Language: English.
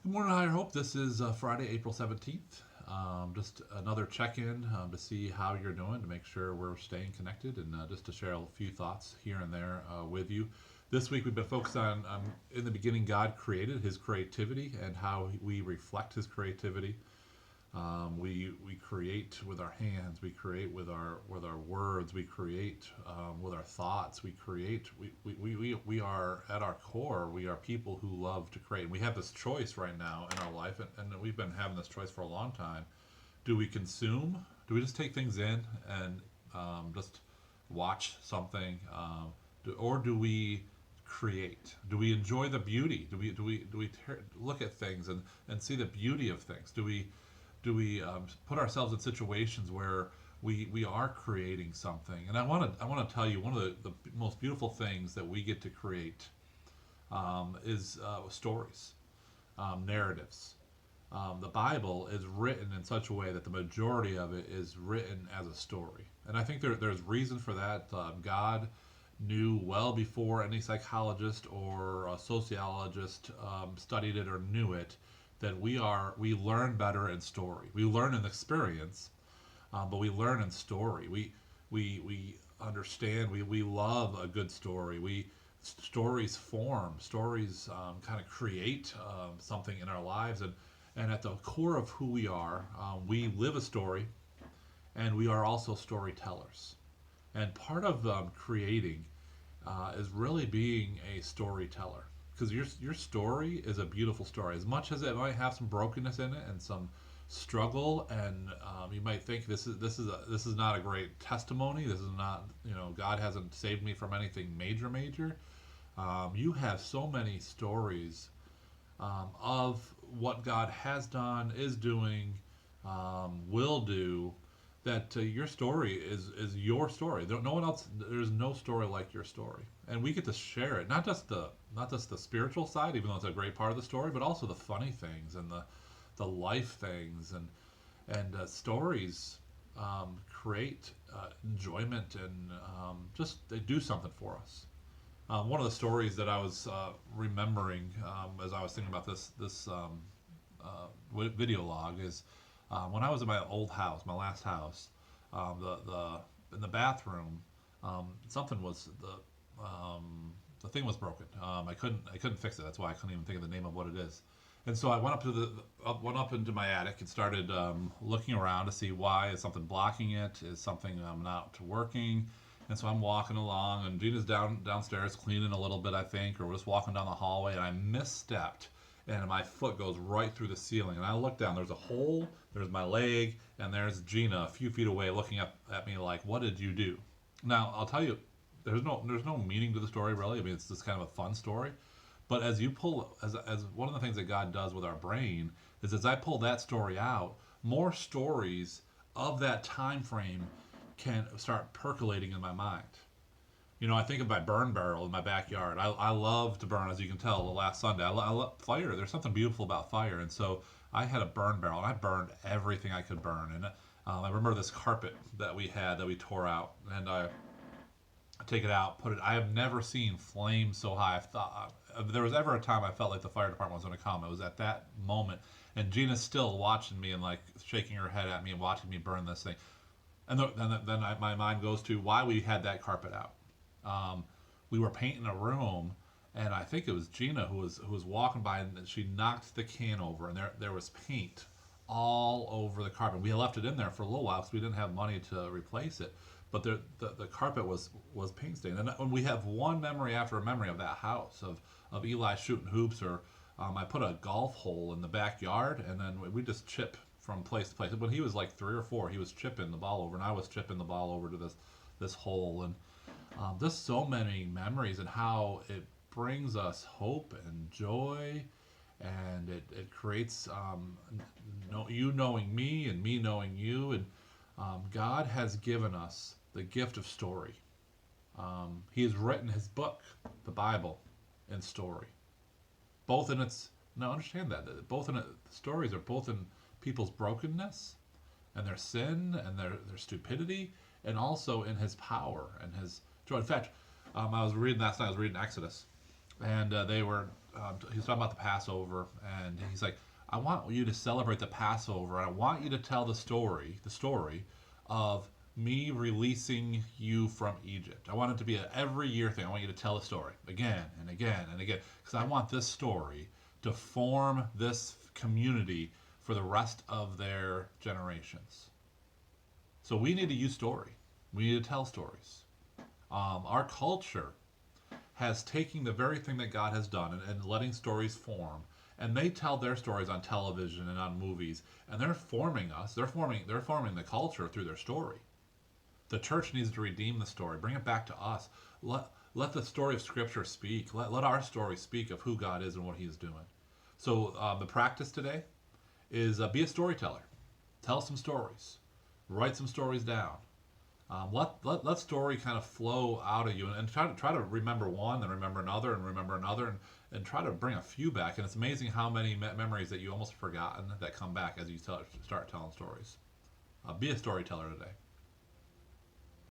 Good morning, I hope. This is Friday, April 17th. Just another check in to see how you're doing, to make sure we're staying connected, and just to share a few thoughts here and there with you. This week we've been focused on in the beginning, God created his creativity and how we reflect his creativity. We create with our hands. We create with our words. We create with our thoughts. We create. We are at our core. We are people who love to create. And we have this choice right now in our life, and we've been having this choice for a long time. Do we consume? Do we just take things in and just watch something, or do we create? Do we enjoy the beauty? Do we look at things and see the beauty of things? Do we put ourselves in situations where we are creating something? And I want to tell you one of the most beautiful things that we get to create is stories, narratives. The Bible is written in such a way that the majority of it is written as a story, and I think there's reason for that. God knew well before any psychologist or a sociologist studied it or knew it that we learn better in story. We learn in experience, but we learn in story. We understand. We love a good story. We stories form. Stories kind of create something in our lives, and at the core of who we are, we live a story, and we are also storytellers. And part of creating is really being a storyteller, because your story is a beautiful story. As much as it might have some brokenness in it and some struggle, and you might think this is not a great testimony. This is not, God hasn't saved me from anything major. You have so many stories of what God has done, is doing, will do, that your story is your story. No one else. There's no story like your story, and we get to share it. Not just the spiritual side, even though it's a great part of the story, but also the funny things and the life things, and stories create enjoyment, and just they do something for us. One of the stories that I was remembering as I was thinking about this video log is when I was in my old house, my last house. The in the bathroom, something was the thing was broken. I couldn't fix it. That's why I couldn't even think of the name of what it is. And so I went up into my attic and started looking around to see why is something blocking it. Is something not working? And so I'm walking along, and Gina's downstairs cleaning a little bit, I think, or we're just walking down the hallway, and I misstepped, and my foot goes right through the ceiling. And I look down, there's a hole, there's my leg, and there's Gina a few feet away looking up at me like, "What did you do?" Now, I'll tell you, there's no meaning to the story, really. I mean, it's just kind of a fun story. But as one of the things that God does with our brain is, as I pull that story out, more stories of that time frame can start percolating in my mind. I think of my burn barrel in my backyard. I love to burn, as you can tell. The last Sunday, I love fire. There's something beautiful about fire, and so I had a burn barrel, and I burned everything I could burn. And I remember this carpet that we had that we tore out, and I take it out, put it. I have never seen flames so high. I thought if there was ever a time I felt like the fire department was going to come, it was at that moment. And Gina's still watching me and like shaking her head at me and watching me burn this thing. And my mind goes to why we had that carpet out. We were painting a room, and I think it was Gina who was walking by, and she knocked the can over, and there was paint all over the carpet. We had left it in there for a little while because we didn't have money to replace it, but the carpet was paint stained. And we have one memory after a memory of that house of Eli shooting hoops, or I put a golf hole in the backyard, and then we just chip from place to place. When he was like 3 or 4, he was chipping the ball over, and I was chipping the ball over to this hole. And just so many memories, and how it brings us hope and joy, and it creates you knowing me and me knowing you. And God has given us the gift of story. He has written his book, the Bible, in story. Both in its Now understand that both in the stories are both in people's brokenness and their sin and their stupidity, and also in his power and his joy. In fact, I was reading last night. I was reading Exodus, and they were he's talking about the Passover, and he's like, I want you to celebrate the Passover, and I want you to tell the story of me releasing you from Egypt. I want it to be an every year thing. I want you to tell the story again and again and again, because I want this story to form this community for the rest of their generations. So we need to use story. We need to tell stories. Our culture has taken the very thing that God has done and letting stories form, and they tell their stories on television and on movies, and they're forming us. They're forming the culture through their story. The church needs to redeem the story, bring it back to us. Let the story of Scripture speak. Let our story speak of who God is and what He is doing. So the practice today is be a storyteller. Tell some stories. Write some stories down. Let story kind of flow out of you, and try to remember one, then remember another, and try to bring a few back. And it's amazing how many memories that you almost forgotten that come back as you start telling stories. Be a storyteller today.